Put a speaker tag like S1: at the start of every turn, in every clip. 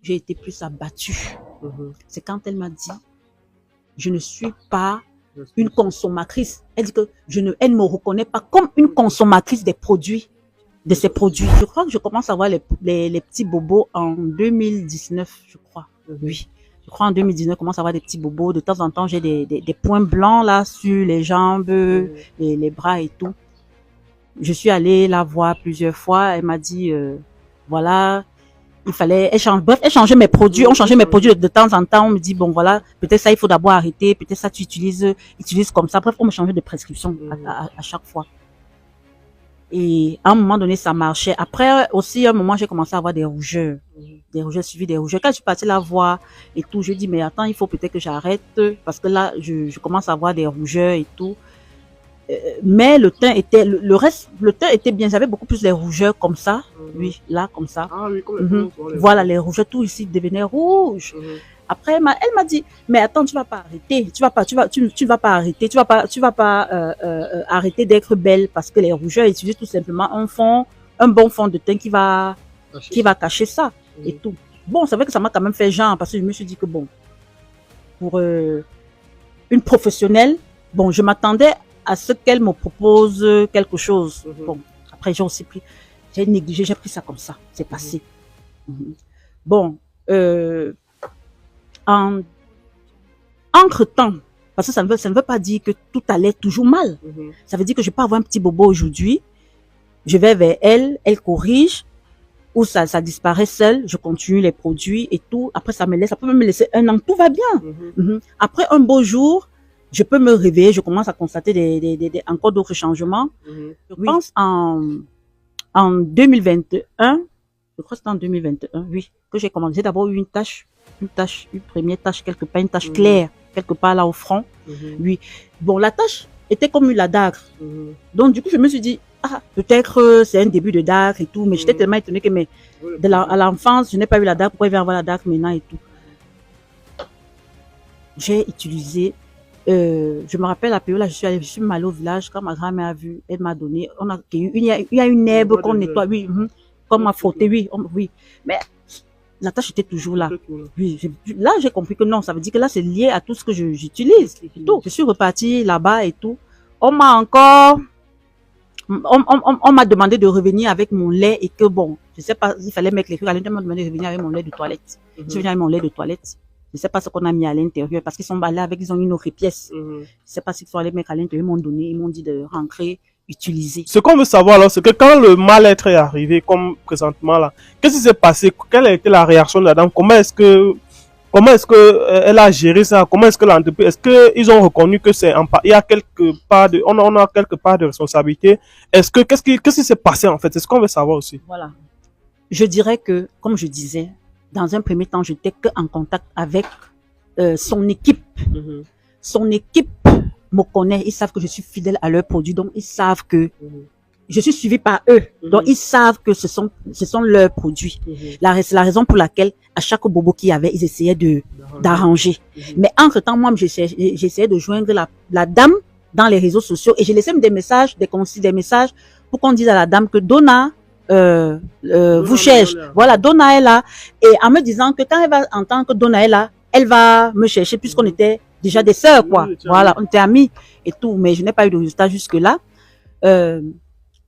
S1: j'ai été plus abattue, c'est quand elle m'a dit, je ne suis pas une consommatrice. Elle dit que elle ne me reconnaît pas comme une consommatrice des produits, de ces produits. Je crois que je commence à voir les petits bobos en 2019, je crois. Oui. Je crois en 2019, je commence à avoir des petits bobos. De temps en temps, j'ai des points blancs là sur les jambes, les bras et tout. Je suis allée la voir plusieurs fois. Elle m'a dit, voilà, il fallait, elle changeait mes produits. On changeait mes produits de temps en temps. On me dit, bon, voilà, peut-être ça, il faut d'abord arrêter. Peut-être ça, tu utilises comme ça. Bref, on me changeait de prescription à chaque fois. Et à un moment donné, ça marchait. Après, aussi, à un moment, j'ai commencé à avoir des rougeurs. Des rougeurs suivies des rougeurs. Quand je suis partie la voir et tout, je dis, mais attends, il faut peut-être que j'arrête. Parce que là, je commence à avoir des rougeurs et tout. Mais le teint était, le teint était bien. J'avais beaucoup plus les rougeurs comme ça. Oui, là, comme ça.
S2: Ah oui, comme
S1: voilà, les rougeurs, tout ici devenait rouge. Après, elle m'a dit, mais attends, tu vas pas arrêter, tu vas pas arrêter, tu vas pas arrêter d'être belle parce que les rougeurs utilisent tout simplement un bon fond de teint qui va cacher ça et tout. Bon, c'est vrai que ça m'a quand même fait genre parce que je me suis dit que bon, pour une professionnelle, bon, je m'attendais à ce qu'elle me propose quelque chose. Bon, après j'ai aussi j'ai négligé, j'ai pris ça comme ça, c'est passé. Bon, entre-temps, parce que ça ne veut pas dire que tout allait toujours mal. Ça veut dire que je peux avoir un petit bobo aujourd'hui, je vais vers elle, elle corrige, ou ça disparaît seul, je continue les produits et tout. Après, ça peut même me laisser un an, tout va bien. Après un beau jour, je peux me réveiller, je commence à constater encore d'autres changements. Je pense en 2021, je crois que c'était en 2021, oui, que j'ai commencé. J'ai d'abord eu une première tache quelque part, une tache claire, quelque part là au front. Oui. Bon, la tache était comme la dacre. Donc, du coup, je me suis dit, ah, peut-être c'est un début de dacre et tout, mais j'étais tellement étonnée que à l'enfance, je n'ai pas eu la dacre, pourquoi il va y avoir la dacre maintenant et tout. J'ai utilisé, je me rappelle la période là, je suis allée au village, quand ma grand-mère a vu, elle m'a donné, il y a une herbe qu'on nettoie, oui, qu'on m'a frotté, oui, mais la tâche était toujours là. Oui, là, j'ai compris que non, ça veut dire que là, c'est lié à tout ce que j'utilise. Je suis repartie là-bas et tout. On m'a demandé de revenir avec mon lait et que bon, je sais pas, il fallait mettre l'écriture à l'intérieur, on m'a demandé de revenir avec mon lait de toilette. Je suis venue avec mon lait de toilette. Je sais pas ce qu'on a mis à l'intérieur parce qu'ils sont allés avec, ils ont une autre pièce. Je sais pas ce qu'ils sont allés mettre à l'intérieur, ils m'ont dit de rentrer, utiliser.
S2: Ce qu'on veut savoir alors, c'est que quand le mal-être est arrivé, comme présentement là, qu'est-ce qui s'est passé? Quelle a été la réaction de la dame? Comment est-ce que elle a géré ça? Comment est-ce que l'entreprise, est-ce que ils ont reconnu que il y a on a quelque part de responsabilité? Qu'est-ce qui s'est passé en fait? C'est ce qu'on veut savoir aussi.
S1: Voilà. Je dirais que, comme je disais, dans un premier temps, je n'étais qu'en contact avec son équipe. Son équipe me connaît, ils savent que je suis fidèle à leurs produits, donc ils savent que je suis suivie par eux. Donc ils savent que ce sont leurs produits. C'est la raison pour laquelle à chaque bobo qu'il y avait, ils essayaient d'arranger. Mais entre-temps, moi, j'essayais de joindre la dame dans les réseaux sociaux et j'ai laissé des messages, des messages pour qu'on dise à la dame que Donna vous cherche. Voilà, Donna est là. Et en me disant que quand elle va entendre que Donna est là, elle va me chercher puisqu'on était déjà des sœurs, quoi. Voilà, on était amis et tout. Mais je n'ai pas eu de résultat jusque-là.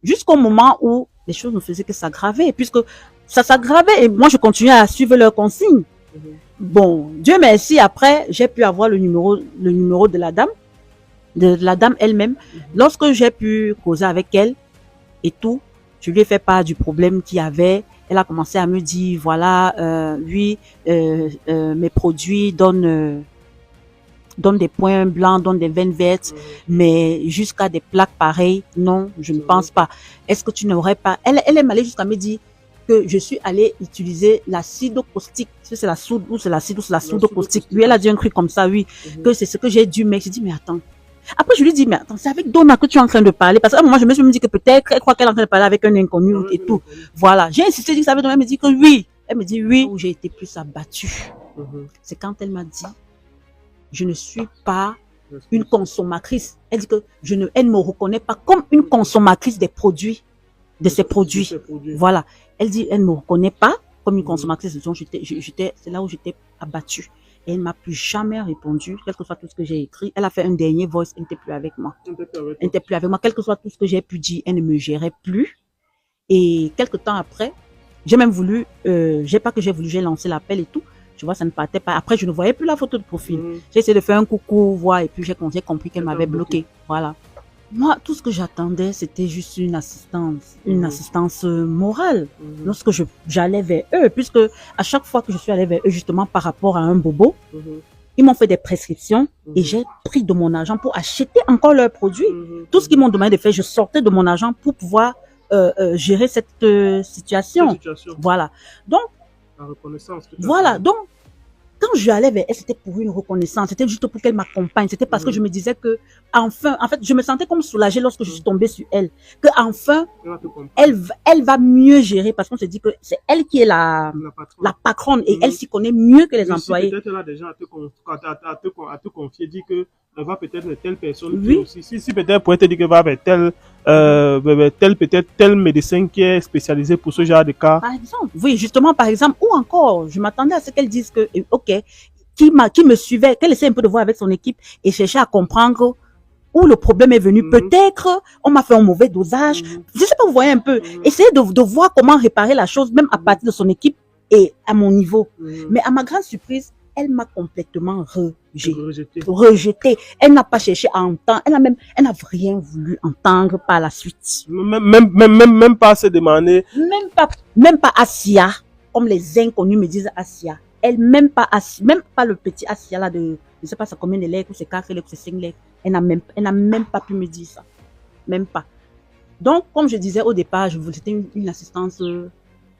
S1: Jusqu'au moment où les choses ne faisaient que s'aggraver, puisque ça s'aggravait et moi je continuais à suivre leurs consignes. Bon, Dieu merci, après j'ai pu avoir le numéro de la dame elle-même. Lorsque j'ai pu causer avec elle et tout, je lui ai fait part du problème qu'il y avait. Elle a commencé à me dire, voilà, mes produits donnent des points blancs, donnent des veines vertes, mais jusqu'à des plaques pareilles, non, je ne pense pas. Est-ce que tu n'aurais pas... Elle est allée jusqu'à me dire que je suis allée utiliser l'acide caustique. C'est la soude ou c'est l'acide ou c'est la soude caustique. Oui, elle a dit un truc comme ça, oui, que c'est ce que j'ai dû mettre. J'ai dit, mais attends. Après, je lui dis, mais attends, c'est avec Donna que tu es en train de parler. Parce que moi, je me suis dit que peut-être, elle croit qu'elle est en train de parler avec un inconnu et tout. Voilà. J'ai insisté, j'ai dit, ça avec Donna. Elle me dit que oui. Elle me dit oui. Où j'ai été plus abattue. C'est quand elle m'a dit, je ne suis pas une consommatrice. Elle dit que elle ne me reconnaît pas comme une consommatrice des produits, de ces produits. Voilà. Elle dit, elle ne me reconnaît pas. comme une consommatrice, donc c'est là où j'étais abattue. Et elle m'a plus jamais répondu, quel que soit tout ce que j'ai écrit. Elle a fait un dernier voice, elle n'était plus avec moi. Elle n'était plus avec moi. Quel que soit tout ce que j'ai pu dire, elle ne me gérait plus. Et quelques temps après, j'ai même voulu, j'ai lancé l'appel et tout. Tu vois, ça ne partait pas. Après, je ne voyais plus la photo de profil. J'ai essayé de faire un coucou, voir, et puis j'ai compris qu'elle m'avait bloqué. Voilà. Moi, tout ce que j'attendais, c'était juste une assistance morale. Lorsque j'allais vers eux, puisque à chaque fois que je suis allée vers eux, justement par rapport à un bobo, ils m'ont fait des prescriptions et j'ai pris de mon argent pour acheter encore leurs produits. Tout ce qu'ils m'ont demandé de faire, je sortais de mon argent pour pouvoir gérer cette situation. Voilà. Donc,
S2: la reconnaissance.
S1: Voilà. Donc, quand je allais vers elle, c'était pour une reconnaissance, c'était juste pour qu'elle m'accompagne, c'était parce que je me disais que, enfin, en fait, je me sentais comme soulagée lorsque je suis tombée sur elle, que enfin, elle va mieux gérer, parce qu'on se dit que c'est elle qui est la patronne et elle s'y connaît mieux que les employés.
S2: Peut-être elle a déjà à te confier, dit que elle va peut-être vers telle personne. Oui. Aussi, si peut-être pour te dire que va vers tel médecin qui est spécialisé pour ce genre de cas.
S1: Par exemple, oui, justement, par exemple, ou encore, je m'attendais à ce qu'elle dise que, ok, qui me suivait, qu'elle essaie un peu de voir avec son équipe et chercher à comprendre où le problème est venu. Peut-être, on m'a fait un mauvais dosage. Je sais pas, vous voyez un peu. Essayer de voir comment réparer la chose, même à partir de son équipe et à mon niveau. Mais à ma grande surprise, elle m'a complètement rejeté. Elle n'a pas cherché à entendre. Elle n'a rien voulu entendre par la suite.
S2: Même pas se demander.
S1: Même pas Asia, comme les inconnus me disent Asia. Elle, même pas le petit Asia là de, je sais pas ça combien de lettres, ou c'est 4 lettres, ou c'est 5 lettres. Elle n'a même pas pu me dire ça. Même pas. Donc, comme je disais au départ, c'était une assistance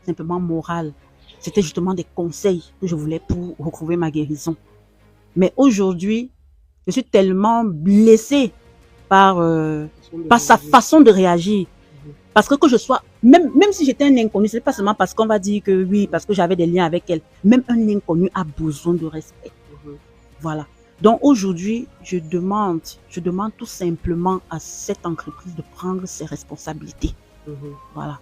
S1: simplement morale. C'était justement des conseils que je voulais pour retrouver ma guérison. Mais aujourd'hui, je suis tellement blessée par sa façon de réagir. Parce que je sois, même si j'étais un inconnu, c'est pas seulement parce qu'on va dire que oui, parce que j'avais des liens avec elle. Même un inconnu a besoin de respect. Voilà. Donc aujourd'hui, je demande tout simplement à cette entreprise de prendre ses responsabilités. Voilà.